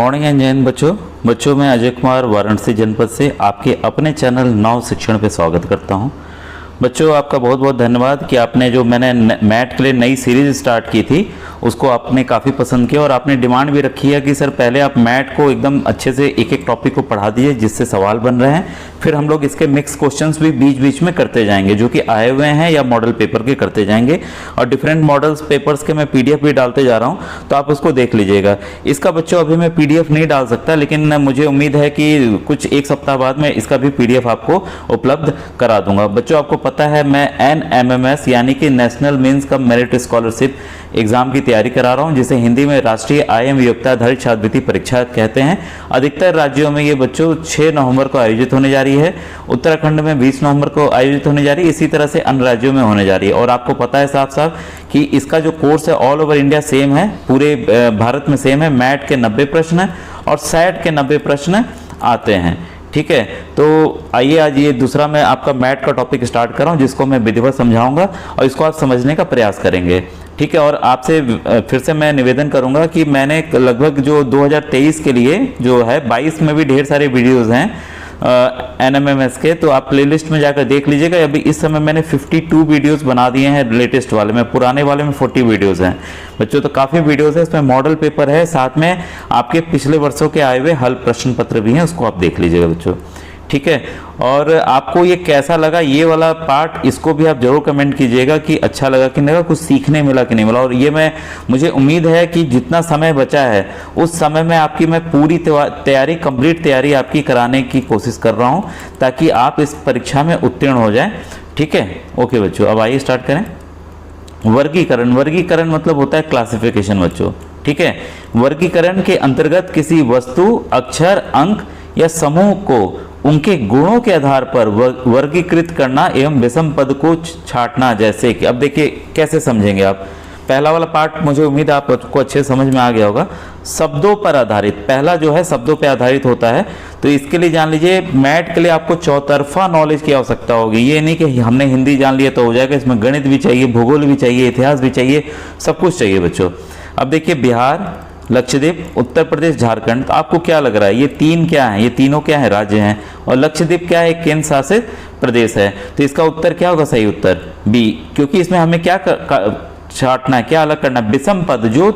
Morning and जय हिंद बच्चों मैं अजय कुमार वाराणसी जनपद से आपके अपने चैनल नव शिक्षण पे स्वागत करता हूं। बच्चों आपका बहुत बहुत धन्यवाद कि आपने जो मैंने मैथ के लिए नई सीरीज स्टार्ट की थी उसको आपने काफ़ी पसंद किया और आपने डिमांड भी रखी है कि सर पहले आप मैथ को एकदम अच्छे से एक एक टॉपिक को पढ़ा दीजिए जिससे सवाल बन रहे हैं, फिर हम लोग इसके मिक्स क्वेश्चंस भी बीच बीच में करते जाएंगे जो कि आए हुए हैं या मॉडल पेपर के करते जाएंगे और डिफरेंट मॉडल्स पेपर्स के मैं पीडीएफ भी डालते जा रहा हूँ, तो आप उसको देख लीजिएगा। इसका बच्चों अभी मैं पीडीएफ नहीं डाल सकता, लेकिन मुझे उम्मीद है कि कुछ एक सप्ताह बाद मैं इसका भी पीडीएफ आपको उपलब्ध करा दूंगा। बच्चों आपको पता है मैं NMMS यानी कि national means cum merit scholarship exam की तैयारी करा रहा हूं, जिसे हिंदी में राष्ट्रीय आईएम योग्यताधारित छात्रवृत्ति परीक्षा कहते हैं। अधिकतर राज्यों में ये बच्चों 6 नवंबर को आयोजित होने जा रही है, उत्तराखंड में 20 नवंबर को आयोजित होने जा रही है, इसी तरह से अन्य राज्यों में होने जा रही है। और आपको पता है साफ साफ कि इसका जो कोर्स है ऑल ओवर इंडिया सेम है, पूरे भारत में सेम है। मैट के 90 प्रश्न है और सैट के 90 प्रश्न आते हैं। ठीक है, तो आइए आज ये दूसरा मैं आपका मैथ का टॉपिक स्टार्ट कर रहा हूँ जिसको मैं विधिवत समझाऊंगा और इसको आप समझने का प्रयास करेंगे। ठीक है, और आपसे फिर से मैं निवेदन करूंगा कि मैंने लगभग जो 2023 के लिए जो है 22 में भी ढेर सारे वीडियोस हैं NMMS के, तो आप प्लेलिस्ट में जाकर देख लीजिएगा। अभी इस समय मैंने 52 वीडियोस बना दिए हैं लेटेस्ट वाले में, पुराने वाले में 40 वीडियोस हैं बच्चों, तो काफ़ी वीडियोस है। इसमें मॉडल पेपर है, साथ में आपके पिछले वर्षों के आए हुए हल प्रश्न पत्र भी हैं, उसको आप देख लीजिएगा बच्चों। ठीक है, और आपको ये कैसा लगा ये वाला पार्ट, इसको भी आप जरूर कमेंट कीजिएगा कि अच्छा लगा कि नहीं लगा, कुछ सीखने मिला कि नहीं मिला। और ये मुझे उम्मीद है कि जितना समय बचा है उस समय में आपकी मैं पूरी तैयारी कंप्लीट तैयारी आपकी कराने की कोशिश कर रहा हूँ ताकि आप इस परीक्षा में उत्तीर्ण हो जाएं। ठीक है, ओके बच्चों, अब आइए स्टार्ट करें। वर्गीकरण मतलब होता है क्लासिफिकेशन बच्चों। ठीक है, वर्गीकरण के अंतर्गत किसी वस्तु, अक्षर, अंक या समूह को उनके गुणों के आधार पर वर्गीकृत करना एवं विषम पद को छांटना। जैसे कि अब देखिए कैसे समझेंगे आप। पहला वाला पार्ट मुझे उम्मीद है आपको अच्छे समझ में आ गया होगा। शब्दों पर आधारित, पहला जो है शब्दों पर आधारित होता है, तो इसके लिए जान लीजिए मैथ के लिए आपको चौतरफा नॉलेज की आवश्यकता होगी। ये नहीं कि हमने हिंदी जान लिया तो हो जाएगा, इसमें गणित भी चाहिए, भूगोल भी चाहिए, इतिहास भी चाहिए, सब कुछ चाहिए बच्चों। अब देखिए बिहार, लक्षद्वीप, उत्तर प्रदेश, झारखंड, तो आपको क्या लग रहा है ये तीन क्या है? ये तीनों क्या है? राज्य हैं। और लक्षद्वीप क्या है? केंद्र शासित प्रदेश है। तो इसका उत्तर क्या होगा? सही उत्तर बी, क्योंकि इसमें हमें क्या छांटना है, क्या अलग करना है? विषम पद, जो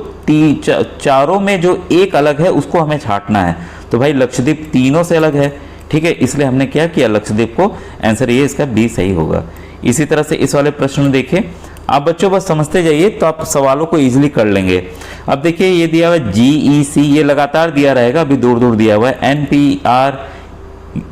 चारों में जो एक अलग है उसको हमें छांटना है। तो भाई लक्षद्वीप तीनों से अलग है। ठीक है, इसलिए हमने क्या किया, लक्षद्वीप को आंसर ये इसका बी सही होगा। इसी तरह से इस वाले प्रश्न में देखिए, आप बच्चों बस समझते जाइए तो आप सवालों को इजीली कर लेंगे। अब देखिए ये दिया हुआ है GEC, ये लगातार दिया रहेगा, अभी दूर दूर दिया हुआ है NPR,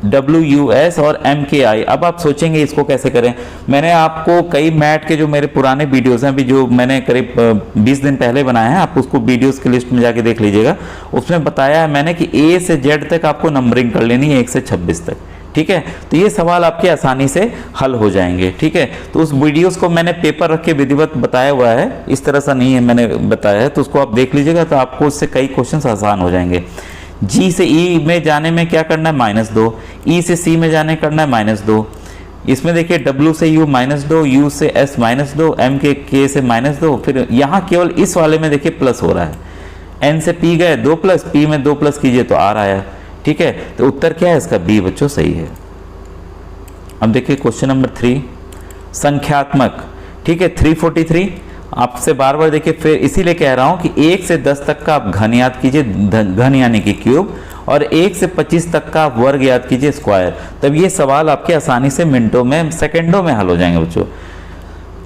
WUS और MKI। अब आप सोचेंगे इसको कैसे करें। मैंने आपको कई मैथ के जो मेरे पुराने वीडियोस हैं, अभी जो मैंने करीब 20 दिन पहले बनाए हैं, आप उसको वीडियोस की लिस्ट में जाके देख लीजिएगा। उसमें बताया है मैंने कि A से Z तक आपको नंबरिंग कर लेनी है, 1 से 26 तक। ठीक है, तो ये सवाल आपके आसानी से हल हो जाएंगे। ठीक है, तो उस वीडियोस को मैंने पेपर रख के विधिवत बताया हुआ है, इस तरह से नहीं है मैंने बताया है, तो उसको आप देख लीजिएगा तो आपको उससे कई क्वेश्चंस आसान हो जाएंगे। G से E में जाने में क्या करना है? -2। E से C में जाने करना है -2। इसमें देखिए W से U -2, U से S -2, M के K से -2, फिर यहाँ केवल इस वाले में देखिए प्लस हो रहा है। N से P गए 2+, P में 2+ कीजिए तो R आया। ठीक है, तो उत्तर क्या है इसका? बी बच्चों सही है। अब देखिए क्वेश्चन नंबर 3, संख्यात्मक। ठीक है, 343 आपसे बार बार देखिए, फिर इसीलिए कह रहा हूं कि 1 से 10 तक का आप घन याद कीजिए, घन यानी कि क्यूब, और 1 से 25 तक का आप वर्ग याद कीजिए, स्क्वायर। तब ये सवाल आपके आसानी से मिनटों में, सेकंडों में हल हो जाएंगे बच्चों।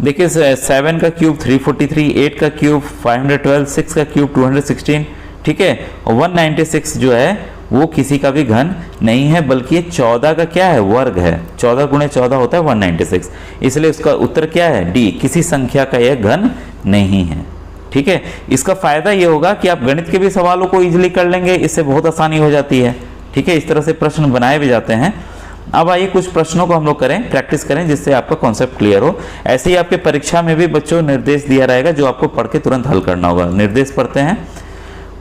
देखिए 7 का क्यूब 343, 8 का क्यूब 512, 6 का क्यूब 216। ठीक है, और 196 जो है वो किसी का भी घन नहीं है, बल्कि ये 14 का क्या है? वर्ग है। 14 गुणे 14 होता है 196, इसलिए उसका उत्तर क्या है? डी, किसी संख्या का यह घन नहीं है। ठीक है, इसका फायदा ये होगा कि आप गणित के भी सवालों को इजीली कर लेंगे, इससे बहुत आसानी हो जाती है। ठीक है, इस तरह से प्रश्न बनाए भी जाते हैं। अब आइए कुछ प्रश्नों को हम लोग करें, प्रैक्टिस करें, जिससे आपका कॉन्सेप्ट क्लियर हो। ऐसे ही आपके परीक्षा में भी बच्चों निर्देश दिया रहेगा जो आपको पढ़ के तुरंत हल करना होगा। निर्देश पढ़ते हैं।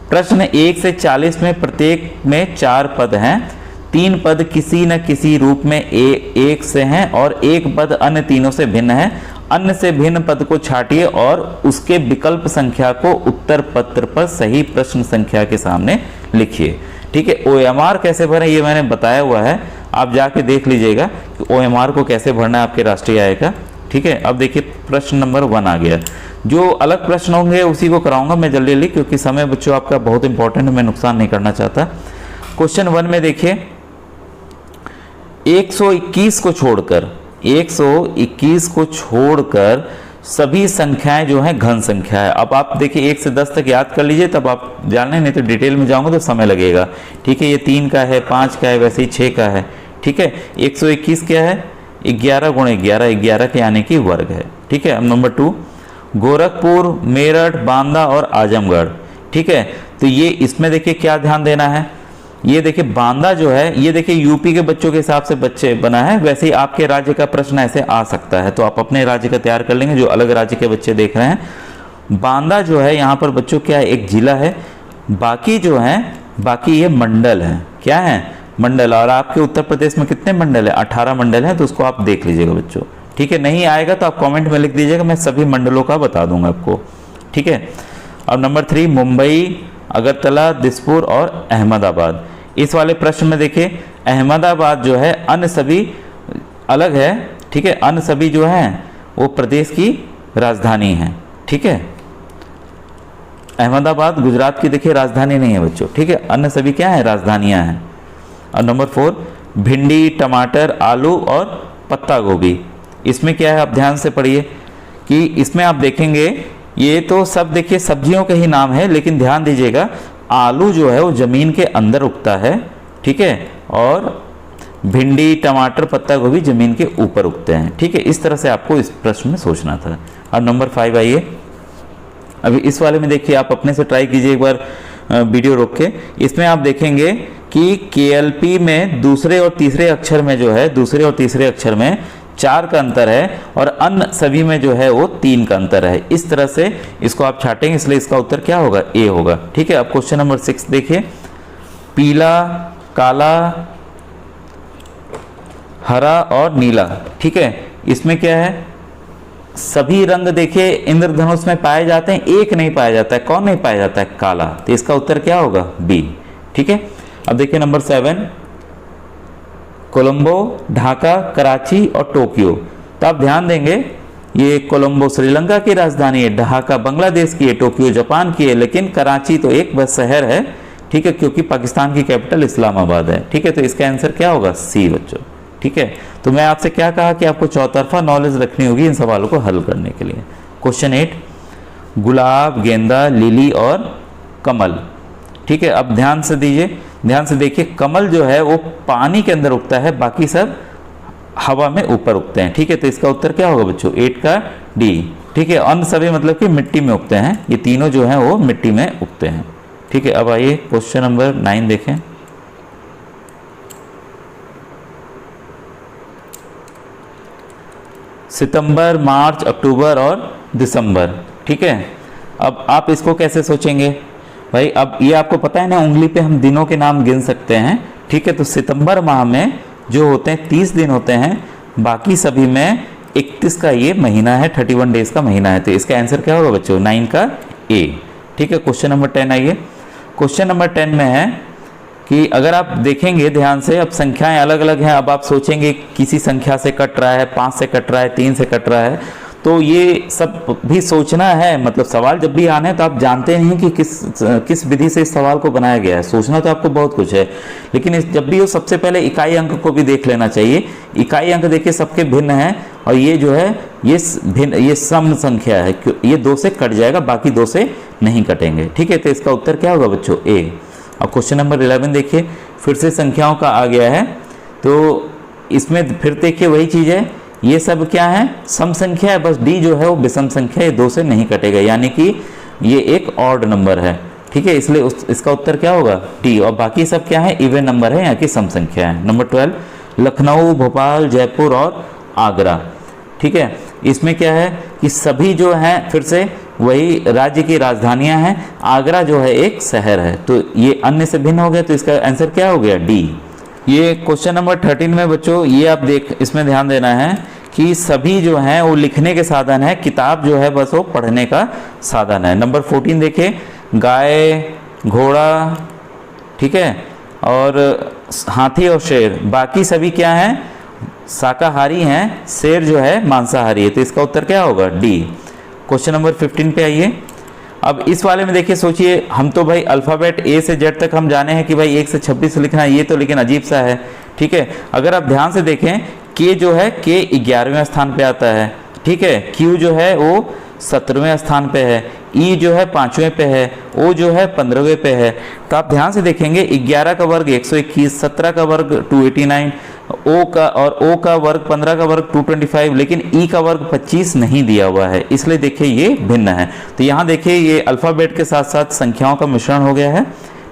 प्रश्न 1 से 40 में प्रत्येक में 4 पद हैं। 3 पद किसी न किसी रूप में एक से हैं और 1 पद अन्य तीनों से भिन्न है। अन्य से भिन्न पद को छांटिए और उसके विकल्प संख्या को उत्तर पत्र पर सही प्रश्न संख्या के सामने लिखिए। ठीक है, OMR कैसे भरें ये मैंने बताया हुआ है, आप जाके देख लीजिएगा कि OMR को कैसे भरना है आपके राष्ट्रीय आय का। ठीक है, अब देखिए प्रश्न नंबर 1 आ गया। जो अलग प्रश्न होंगे उसी को कराऊंगा मैं जल्दी जल्दी, क्योंकि समय बच्चों आपका बहुत इंपॉर्टेंट है, मैं नुकसान नहीं करना चाहता। क्वेश्चन 1 में देखिए 121 को छोड़कर 121 को छोड़कर सभी संख्याएं जो हैं घन संख्या है। अब आप देखिए 1 से 10 तक याद कर लीजिए, तब आप जान लें, नहीं तो डिटेल में जाऊंगा तो समय लगेगा। ठीक है, ये 3 का है, 5 का है, वैसे ही 6 का है। ठीक है, 121 क्या है? 11 गुणे 11, 11 के यानी कि वर्ग है। ठीक है, अब नंबर 2 गोरखपुर, मेरठ, बांदा और आजमगढ़। ठीक है, तो ये इसमें देखिए क्या ध्यान देना है, ये देखिए बांदा जो है, ये देखिए यूपी के बच्चों के हिसाब से बच्चे बना है, वैसे ही आपके राज्य का प्रश्न ऐसे आ सकता है, तो आप अपने राज्य का तैयार कर लेंगे जो अलग राज्य के बच्चे देख रहे हैं। बांदा जो है यहाँ पर बच्चों क्या है, एक जिला है, बाकी जो है बाकी ये मंडल है। क्या है? मंडल। और आपके उत्तर प्रदेश में कितने मंडल है? 18 मंडल है, तो उसको आप देख लीजिएगा बच्चों। ठीक है, नहीं आएगा तो आप कमेंट में लिख दीजिएगा, मैं सभी मंडलों का बता दूंगा आपको। ठीक है, अब नंबर 3 मुंबई, अगरतला, दिसपुर और अहमदाबाद। इस वाले प्रश्न में देखिए अहमदाबाद जो है अन्य सभी अलग है। ठीक है, अन्य सभी जो है वो प्रदेश की राजधानी है। ठीक है, अहमदाबाद गुजरात की देखिए राजधानी नहीं है बच्चों। ठीक है, अन्य सभी क्या है? राजधानियां हैं। और नंबर 4 भिंडी, टमाटर, आलू और पत्ता गोभी। इसमें क्या है, आप ध्यान से पढ़िए कि इसमें आप देखेंगे ये तो सब देखिए सब्जियों के ही नाम है, लेकिन ध्यान दीजिएगा आलू जो है वो जमीन के अंदर उगता है। ठीक है, और भिंडी, टमाटर, पत्ता गोभी जमीन के ऊपर उगते हैं। ठीक है, इस तरह से आपको इस प्रश्न में सोचना था। अब नंबर 5 आइए, अभी इस वाले में देखिए आप अपने से ट्राई कीजिए एक बार वीडियो रोक के। इसमें आप देखेंगे कि KLP में दूसरे और तीसरे अक्षर में जो है, दूसरे और तीसरे अक्षर में 4 का अंतर है और अन्य सभी में जो है वो 3 का अंतर है। इस तरह से इसको आप छाटेंगे, इसलिए इसका उत्तर क्या होगा? A होगा। ठीक है, अब क्वेश्चन नंबर 6 देखिए पीला, काला, हरा और नीला। ठीक है, इसमें क्या है? सभी रंग देखिए इंद्रधनुष में पाए जाते हैं, एक नहीं पाया जाता है। कौन नहीं पाया जाता है? काला। तो इसका उत्तर क्या होगा? B। ठीक है, अब देखिए नंबर 7 कोलंबो, ढाका, कराची और टोक्यो। तो आप ध्यान देंगे ये कोलंबो श्रीलंका की राजधानी है, ढाका बांग्लादेश की है, टोक्यो जापान की है, लेकिन कराची तो एक बस शहर है। ठीक है, क्योंकि पाकिस्तान की कैपिटल इस्लामाबाद है। ठीक है, तो इसका आंसर क्या होगा? C बच्चों। ठीक है, तो मैं आपसे क्या कहा कि आपको चौतरफा नॉलेज रखनी होगी इन सवालों को हल करने के लिए। क्वेश्चन 8 गुलाब, गेंदा, लिली और कमल। ठीक है, अब ध्यान से दीजिए, ध्यान से देखिए कमल जो है वो पानी के अंदर उगता है, बाकी सब हवा में ऊपर उगते हैं। ठीक है, तो इसका उत्तर क्या होगा बच्चों? 8 का D। ठीक है, अन्य सभी मतलब कि मिट्टी में उगते हैं, ये तीनों जो हैं वो मिट्टी में उगते हैं। ठीक है, अब आइए क्वेश्चन नंबर 9 देखें। सितंबर, मार्च, अक्टूबर और दिसंबर। ठीक है, अब आप इसको कैसे सोचेंगे भाई? अब ये आपको पता है ना, उंगली पे हम दिनों के नाम गिन सकते हैं। ठीक है, तो सितंबर माह में जो होते हैं 30 दिन होते हैं, बाकी सभी में 31 का ये महीना है, 31 डेज का महीना है। तो इसका आंसर क्या होगा बच्चों? 9 का A। ठीक है, क्वेश्चन नंबर 10 आइए। क्वेश्चन नंबर 10 में है कि अगर आप देखेंगे ध्यान से, अब संख्याएं अलग अलग हैं। अब आप सोचेंगे किसी संख्या से कट रहा है, 5 से कट रहा है, 3 से कट रहा है, तो ये सब भी सोचना है। मतलब सवाल जब भी आने तो आप जानते नहीं कि किस विधि से इस सवाल को बनाया गया है। सोचना तो आपको बहुत कुछ है, लेकिन जब भी हो सबसे पहले इकाई अंक को भी देख लेना चाहिए। इकाई अंक देखिए सबके भिन्न है, और ये जो है ये सम संख्या है, ये 2 से कट जाएगा, बाकी 2 से नहीं कटेंगे। ठीक है, तो इसका उत्तर क्या होगा बच्चों? A। अब क्वेश्चन नंबर 11 देखिए, फिर से संख्याओं का आ गया है, तो इसमें फिर देखिए वही चीज़ है, ये सब क्या है? सम संख्या है, बस D जो है वो विषम संख्या है, 2 से नहीं कटेगा, यानी कि ये एक ऑड नंबर है। ठीक है, इसलिए इसका उत्तर क्या होगा? D। और बाकी सब क्या है? इवन नंबर है, यहाँ की सम संख्या है। नंबर 12 लखनऊ, भोपाल, जयपुर और आगरा। ठीक है, इसमें क्या है कि सभी जो हैं फिर से वही राज्य की राजधानियां हैं, आगरा जो है एक शहर है, तो ये अन्य से भिन्न हो गया, तो इसका आंसर क्या हो गया? D। ये क्वेश्चन नंबर 13 में बच्चों ये आप इसमें ध्यान देना है कि सभी जो हैं वो लिखने के साधन है, किताब जो है बस वो पढ़ने का साधन है। नंबर 14 देखिए गाय, घोड़ा, ठीक है, और हाथी और शेर, बाकी सभी क्या हैं, शाकाहारी हैं, शेर जो है मांसाहारी है। तो इसका उत्तर क्या होगा, डी। क्वेश्चन नंबर 15 पे आइए। अब इस वाले में देखिए, सोचिए, हम तो भाई अल्फ़ाबेट ए से जेड तक हम जाने हैं कि भाई 1 से 26 लिखना है, ये तो लेकिन अजीब सा है। ठीक है, अगर आप ध्यान से देखें, के जो है के 11वें स्थान पे आता है। ठीक है, क्यू जो है वो 17वें स्थान पे है, ई जो है 5वें पे है, ओ जो है 15वें पे है। तो आप ध्यान से देखेंगे, 11 का वर्ग 121, 17 का वर्ग 289, ओ का वर्ग 15 का वर्ग 225, लेकिन ई का वर्ग 25 नहीं दिया हुआ है, इसलिए देखिए ये भिन्न है। तो यहाँ देखिए ये अल्फ़ाबेट के साथ साथ संख्याओं का मिश्रण हो गया है।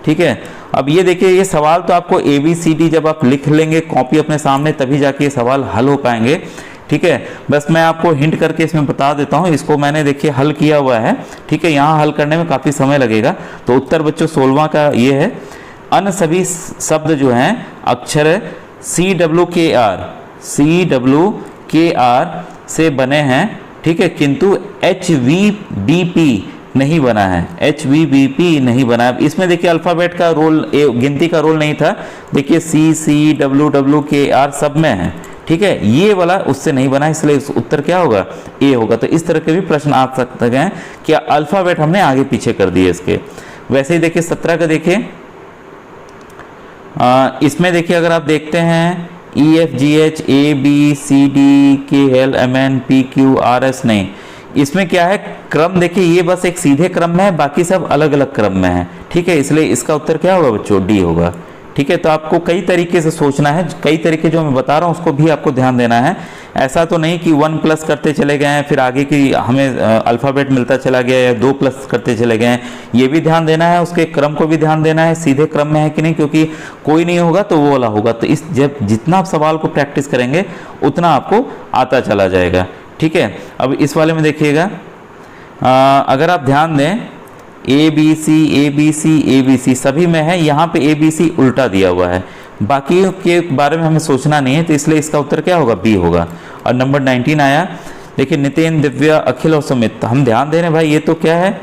ठीक है, अब ये देखिए, ये सवाल तो आपको ABCD जब आप लिख लेंगे कॉपी अपने सामने, तभी जाके ये सवाल हल हो पाएंगे। ठीक है, बस मैं आपको हिंट करके इसमें बता देता हूँ, इसको मैंने देखिए हल किया हुआ है। ठीक है, यहाँ हल करने में काफ़ी समय लगेगा। तो उत्तर बच्चों 16वां का ये है, अन्य सभी शब्द जो हैं अक्षर CWKR से बने हैं। ठीक है, किंतु HVBP नहीं बना है, HVBP नहीं बना है। इसमें देखिए अल्फ़ाबेट का रोल, गिनती का रोल नहीं था। देखिए CWKR सब में है। ठीक है, ये वाला उससे नहीं बना, इसलिए उत्तर क्या होगा, ए होगा। तो इस तरह के भी प्रश्न आ सकते हैं कि अल्फ़ाबेट हमने आगे पीछे कर दिए इसके। वैसे ही देखिए 17 का देखिए, इसमें देखिए अगर आप देखते हैं EFGH ABCD KL MN PQ RS, नहीं, इसमें क्या है, क्रम देखिए ये बस एक सीधे क्रम में है, बाकी सब अलग अलग क्रम में है। ठीक है, इसलिए इसका उत्तर क्या होगा बच्चों, डी होगा। ठीक है, तो आपको कई तरीके से सोचना है, कई तरीके जो मैं बता रहा हूँ उसको भी आपको ध्यान देना है। ऐसा तो नहीं कि 1 प्लस करते चले गए हैं फिर आगे की हमें अल्फ़ाबेट मिलता चला गया, या 2 प्लस करते चले गए हैं, ये भी ध्यान देना है, उसके क्रम को भी ध्यान देना है, सीधे क्रम में है कि नहीं, क्योंकि कोई नहीं होगा तो वो वाला होगा। तो इस जब जितना आप सवाल को प्रैक्टिस करेंगे उतना आपको आता चला जाएगा। ठीक है, अब इस वाले में देखिएगा, अगर आप ध्यान दें ABC सभी में है, यहाँ पे ABC उल्टा दिया हुआ है, बाकी के बारे में हमें सोचना नहीं है, तो इसलिए इसका उत्तर क्या होगा, बी होगा। और नंबर 19 आया, देखिए नितिन, दिव्या, अखिल और सुमित, हम ध्यान दे रहे हैं भाई, ये तो क्या है,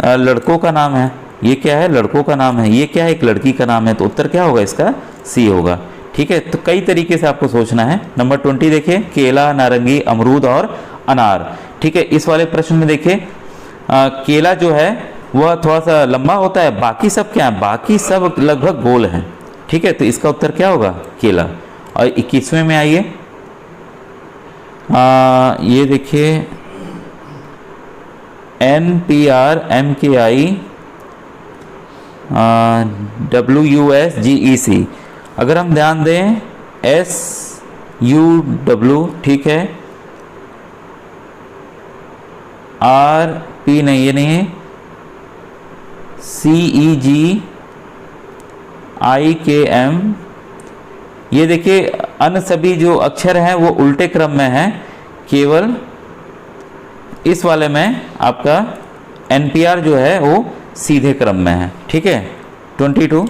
लड़कों का नाम है, ये क्या है, लड़कों का नाम है, ये क्या है, एक लड़की का नाम है, तो उत्तर क्या होगा इसका, सी होगा। ठीक है, तो कई तरीके से आपको सोचना है। नंबर 20 देखिए, केला, नारंगी, अमरूद और अनार। ठीक है, इस वाले प्रश्न में देखिए केला जो है वह थोड़ा सा लंबा होता है, बाकी सब क्या है, बाकी सब लगभग गोल हैं। ठीक है, तो इसका उत्तर क्या होगा, केला। और 21वें में आइए, ये देखिए NPR MKI WUSGEC, अगर हम ध्यान दें SUW, ठीक है, RP नहीं, ये नहीं है, CEGIKM, ये देखिए अन्य सभी जो अक्षर हैं वो उल्टे क्रम में हैं, केवल इस वाले में आपका NPR जो है वो सीधे क्रम में है। ठीक है, 22,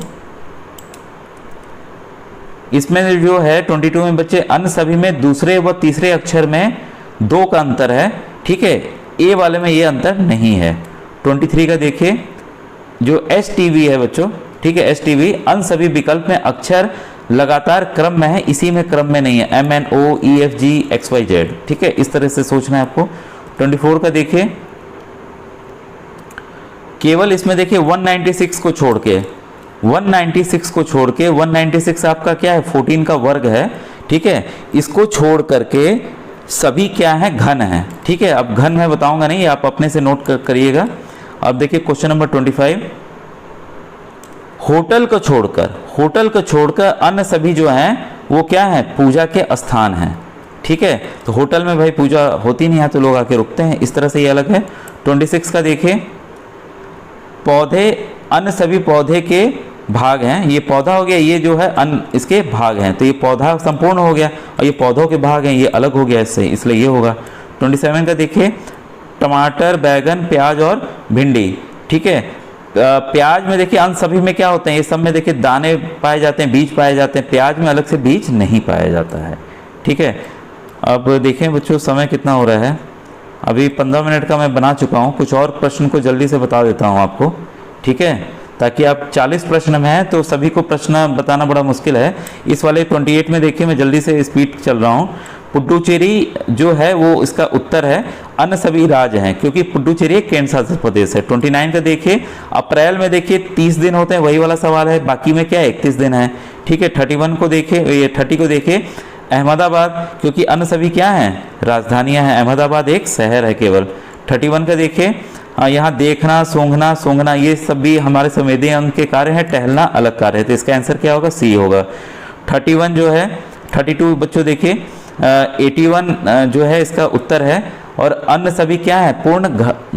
इसमें जो है 22 में बच्चे अन्य सभी में दूसरे व तीसरे अक्षर में 2 का अंतर है। ठीक है, ए वाले में ये अंतर नहीं है। 23 का देखिए, जो STV है बच्चों, ठीक है, STV अन्य सभी विकल्प में अक्षर लगातार क्रम में है, इसी में क्रम में नहीं है, MNOEFGXYZ। ठीक है, इस तरह से सोचना है आपको। 24 का देखिए, केवल इसमें देखिए 196 को छोड़ के 196 आपका क्या है, 14 का वर्ग है। ठीक है, इसको छोड़ करके सभी क्या है, घन है। ठीक है, अब घन मैं बताऊंगा नहीं, आप अपने से नोट करिएगा। अब देखिए क्वेश्चन नंबर 25, होटल को छोड़कर अन्य सभी जो हैं वो क्या है, पूजा के स्थान हैं। ठीक है, तो होटल में भाई पूजा होती नहीं है तो लोग आके रुकते हैं, इस तरह से ये अलग है। 26 का देखिए, पौधे अन्य सभी पौधे के भाग हैं, ये पौधा हो गया, ये जो है अन्य इसके भाग हैं, तो ये पौधा संपूर्ण हो गया और ये पौधों के भाग हैं, ये अलग हो गया इससे, इसलिए ये होगा। 27 का देखिए, टमाटर, बैगन, प्याज और भिंडी। ठीक है, प्याज में देखिए अन्य सभी में क्या होते हैं, ये सब में देखिए दाने पाए जाते हैं, बीज पाए जाते हैं, प्याज में अलग से बीज नहीं पाया जाता है। ठीक है, अब देखें बच्चों समय कितना हो रहा है, अभी 15 मिनट का मैं बना चुका हूँ, कुछ और प्रश्न को जल्दी से बता देता हूँ आपको। ठीक है, ताकि आप 40 प्रश्न में हैं तो सभी को प्रश्न बताना बड़ा मुश्किल है। इस वाले 28 में देखिए, मैं जल्दी से स्पीड चल रहा हूँ। पुडुचेरी जो है वो इसका उत्तर है, अन्य सभी राज्य हैं, क्योंकि पुडुचेरी एक केंद्र शासित प्रदेश है। 29 का देखिए, अप्रैल में देखिए 30 दिन होते हैं, वही वाला सवाल है, बाकी में क्या है 31 दिन है, ठीक है। 31 को देखिए, ये 30 को देखिए, अहमदाबाद, क्योंकि अन्य सभी क्या हैं, राजधानियां हैं, अहमदाबाद एक शहर है केवल। 31 का देखिए, यहाँ देखना, सूंघना, सूंघना ये सब भी हमारे संवेदीय अंग के कार्य हैं, टहलना अलग कार्य है, तो इसका आंसर क्या होगा, सी होगा। 31 जो है, 32 बच्चों देखिए, 81 जो है इसका उत्तर है, और अन्य सभी क्या है, पूर्ण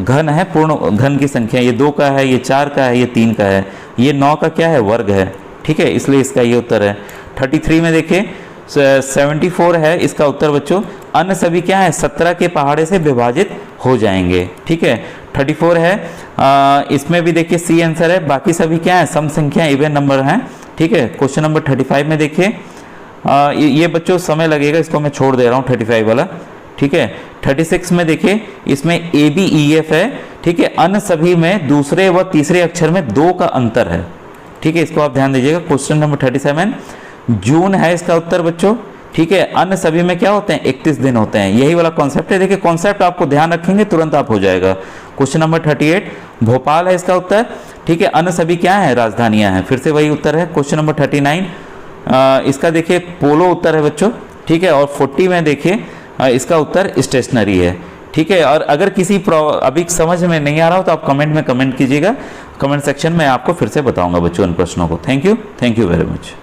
घन है, पूर्ण घन की संख्या, ये 2 का है, ये 4 का है, ये 3 का है, ये 9 का क्या है, वर्ग है, ठीक है, इसलिए इसका ये उत्तर है। 33 में देखिए 74 है इसका उत्तर बच्चों, अन्य सभी क्या है, 17 के पहाड़े से विभाजित हो जाएंगे, ठीक है। 34 है, इसमें भी देखिए सी आंसर है, बाकी सभी क्या है, सम संख्या, इवन नंबर हैं, ठीक है। क्वेश्चन नंबर 35 में देखिए, ये बच्चों समय लगेगा, इसको मैं छोड़ दे रहा हूँ 35 वाला, ठीक है। 36 में देखिए, इसमें ABEF है, ठीक है, अन्य सभी में दूसरे व तीसरे अक्षर में 2 का अंतर है, ठीक है, इसको आप ध्यान दीजिएगा। क्वेश्चन नंबर 37 जून है इसका उत्तर बच्चों, ठीक है, अन्य सभी में क्या होते हैं, 31 दिन होते हैं, यही वाला कॉन्सेप्ट है, देखिए कॉन्सेप्ट आपको ध्यान रखेंगे तुरंत आप हो जाएगा। क्वेश्चन नंबर 38 भोपाल है इसका उत्तर, ठीक है, अन्य सभी क्या है, राजधानियां हैं, फिर से वही उत्तर है। क्वेश्चन नंबर 39 इसका देखिए पोलो उत्तर है बच्चों, ठीक है, और 40 में देखिए इसका उत्तर स्टेशनरी है, ठीक है। और अगर किसी अभी समझ में नहीं आ रहा हो तो आप कमेंट में कमेंट कीजिएगा, कमेंट सेक्शन में आपको फिर से बताऊंगा बच्चों इन प्रश्नों को। Thank you very much.